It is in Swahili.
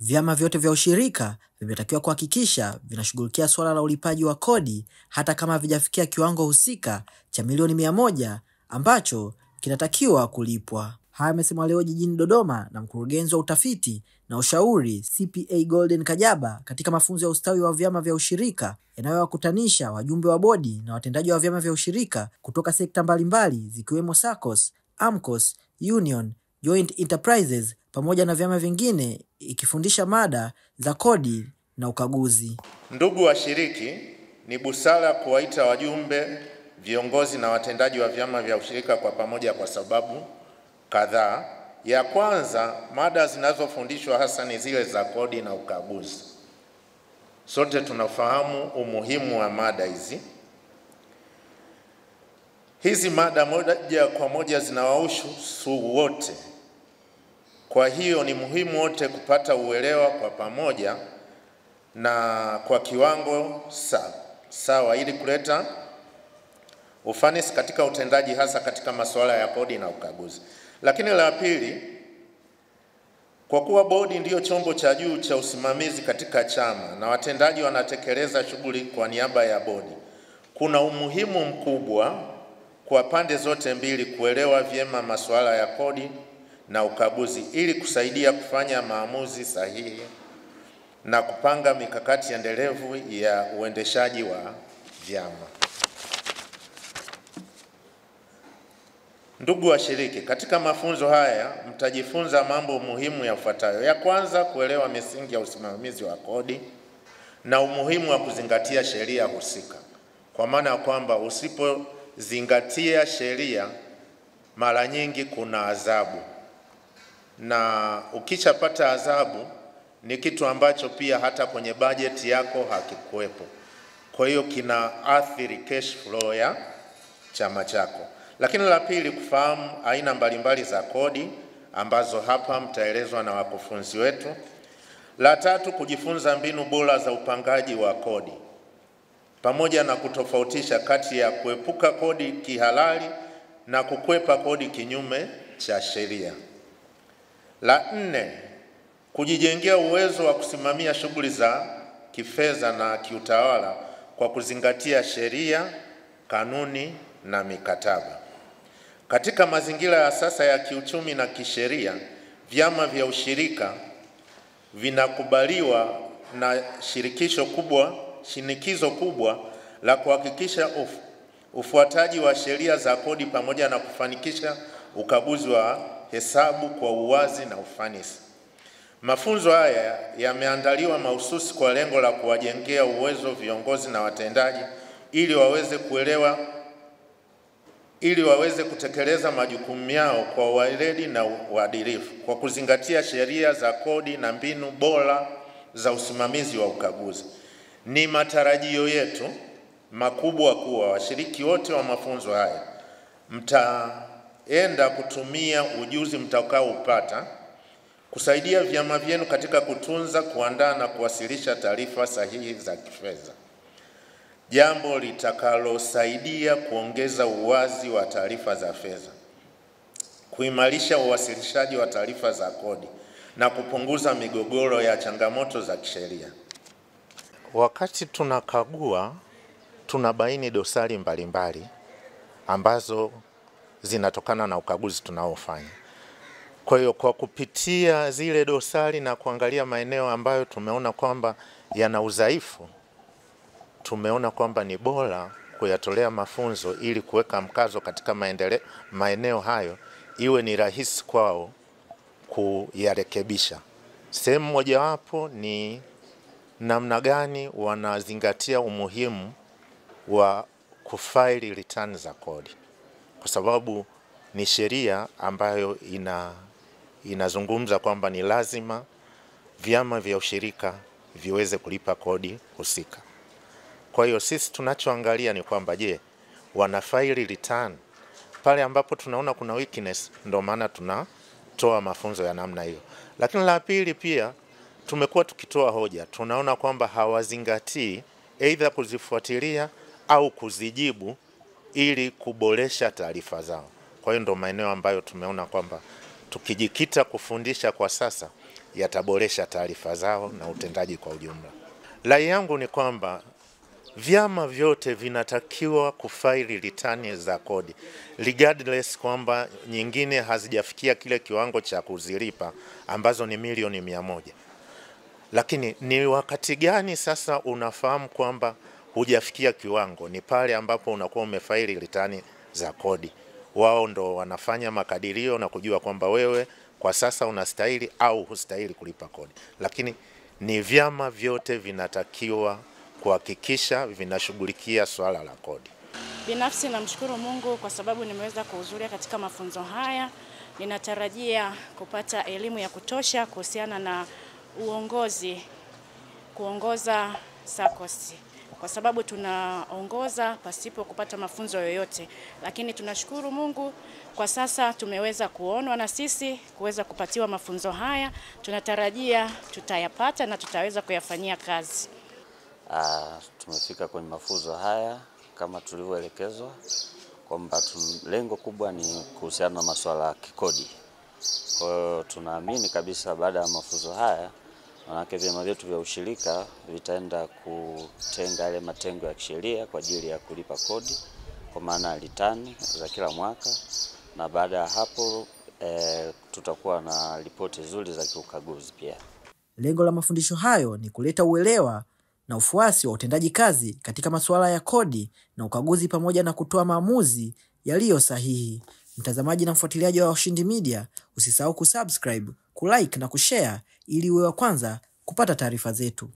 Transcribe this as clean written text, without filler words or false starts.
Vyama vyote vya ushirika vimetakiwa kuhakikisha vinashughulikia swala la ulipaji wa kodi hata kama havijafikia kiwango husika cha milioni 100 ambacho kinatakiwa kulipwa. Haya yamesemwa leo jijini Dodoma na mkurugenzi wa utafiti na ushauri CPA Golden Kajaba katika mafunzo ya ustawi wa vyama vya ushirika yanayowakutanisha wajumbe wa bodi na watendaji wa vyama vya ushirika kutoka sekta mbalimbali zikiwemo SACCOS, AMCOS, Union, Joint Enterprises pamoja na vyama vingine, ikifundisha mada za kodi na ukaguzi. Ndugu washiriki, ni busara kuwaita wajumbe, viongozi na watendaji wa vyama vya ushirika kwa pamoja kwa sababu kadhaa. Ya kwanza, mada zinazofundishwa hasa ni zile za kodi na ukaguzi. Sote tunafahamu umuhimu wa mada hizi. Hizi mada moja kwa moja zinawahusu wote. Kwa hiyo ni muhimu wote kupata uelewa kwa pamoja na kwa kiwango sawa ili kuleta ufanisi katika utendaji, hasa katika masuala ya kodi na ukaguzi. Lakini la pili, kwa kuwa bodi ndiyo chombo cha juu cha usimamizi katika chama na watendaji wanatekeleza shughuli kwa niaba ya bodi, kuna umuhimu mkubwa kwa pande zote mbili kuelewa vyema masuala ya kodi na ukaguzi ili kusaidia kufanya maamuzi sahihi na kupanga mikakati endelevu ya uendeshaji wa vyama. Ndugu washiriki, katika mafunzo haya mtajifunza mambo muhimu yafuatayo. Ya kwanza, kuelewa misingi ya usimamizi wa kodi na umuhimu wa kuzingatia sheria husika. Kwa maana ya kwamba usipozingatia sheria mara nyingi kuna adhabu. Na ukishapata adhabu ni kitu ambacho pia hata kwenye bajeti yako hakikuwepo. Kwa hiyo kina athiri cash flow ya chama chako. Lakini la pili, kufahamu aina mbalimbali za kodi ambazo hapa mtaelezwa na wakufunzi wetu. La tatu, kujifunza mbinu bora za upangaji wa kodi pamoja na kutofautisha kati ya kuepuka kodi kihalali na kukwepa kodi kinyume cha sheria. La nne, kujijengea uwezo wa kusimamia shughuli za kifedha na kiutawala kwa kuzingatia sheria, kanuni na mikataba. Katika mazingira ya sasa ya kiuchumi na kisheria, vyama vya ushirika vinakubaliwa na shinikizo kubwa la kuhakikisha ufuataji wa sheria za kodi pamoja na kufanikisha ukaguzi wa hesabu kwa uwazi na ufanisi. Mafunzo haya yameandaliwa mahususi kwa lengo la kuwajengea uwezo viongozi na watendaji ili waweze kutekeleza majukumu yao kwa weledi na uadilifu kwa kuzingatia sheria za kodi na mbinu bora za usimamizi wa ukaguzi. Ni matarajio yetu makubwa kuwa washiriki wote wa mafunzo haya mtaenda kutumia ujuzi mtakaoupata kusaidia vyama vyenu katika kutunza, kuandaa na kuwasilisha taarifa sahihi za kifedha, jambo litakalosaidia kuongeza uwazi wa taarifa za fedha, kuimarisha uwasilishaji wa taarifa za kodi na kupunguza migogoro ya changamoto za kisheria. Wakati tunakagua, tunabaini dosari mbalimbali ambazo zinatokana na ukaguzi tunaofanya. Kwa hiyo kwa kupitia zile dosari na kuangalia maeneo ambayo tumeona kwamba yana udhaifu, tumeona kwamba ni bora kuyatolea mafunzo ili kuweka mkazo katika maeneo hayo iwe ni rahisi kwao kuyarekebisha. Sehemu mojawapo ni namna gani wanazingatia umuhimu wa kufaili return za kodi, kwa sababu ni sheria ambayo inazungumza kwamba ni lazima vyama vya ushirika viweze kulipa kodi husika. Kwa hiyo sisi tunachoangalia ni kwamba je, wanafaili return? Pale ambapo tunaona kuna weakness, ndio maana tunatoa mafunzo ya namna hiyo. Lakini la pili pia tumekuwa tukitoa hoja, tunaona kwamba hawazingatii aidha kuzifuatilia au kuzijibu ili kuboresha taarifa zao. Kwa hiyo ndio maeneo ambayo tumeona kwamba tukijikita kufundisha kwa sasa yataboresha taarifa zao na utendaji kwa ujumla. Rai yangu ni kwamba vyama vyote vinatakiwa kufaili ritani za kodi regardless kwamba nyingine hazijafikia kile kiwango cha kuzilipa ambazo ni milioni 100. Lakini ni wakati gani sasa unafahamu kwamba hujafikia kiwango? Ni pale ambapo unakuwa umefaili ritani za kodi. Wao ndo wanafanya makadirio na kujua kwamba wewe kwa sasa unastahili au hustahili kulipa kodi. Lakini ni vyama vyote vinatakiwa kuhakikisha vinashughulikia swala la kodi. Binafsi namshukuru Mungu kwa sababu nimeweza kuhudhuria katika mafunzo haya. Ninatarajia kupata elimu ya kutosha kuhusiana na kuongoza SACCOS, kwa sababu tunaongoza pasipo kupata mafunzo yoyote. Lakini tunashukuru Mungu kwa sasa tumeweza kuonwa na sisi kuweza kupatiwa mafunzo haya. Tunatarajia tutayapata na tutaweza kuyafanyia kazi. Tumefika kwenye mafunzo haya kama tulivyoelekezwa kwamba lengo kubwa ni kuhusiana na masuala ya kikodi. Kwa hiyo tunaamini kabisa baada ya mafunzo haya manake vyama vyetu vya ushirika vitaenda kutenga yale matengo ya kisheria kwa ajili ya kulipa kodi kwa maana ritani za kila mwaka, na baada ya hapo tutakuwa na ripoti nzuri za kiukaguzi pia. Lengo la mafundisho hayo ni kuleta uelewa na ufuasi wa utendaji kazi katika masuala ya kodi na ukaguzi pamoja na kutoa maamuzi yaliyo sahihi. Mtazamaji na mfuatiliaji wa Washindi Media, usisahau kusubscribe, kulike na kushare ili uwe wa kwanza kupata taarifa zetu.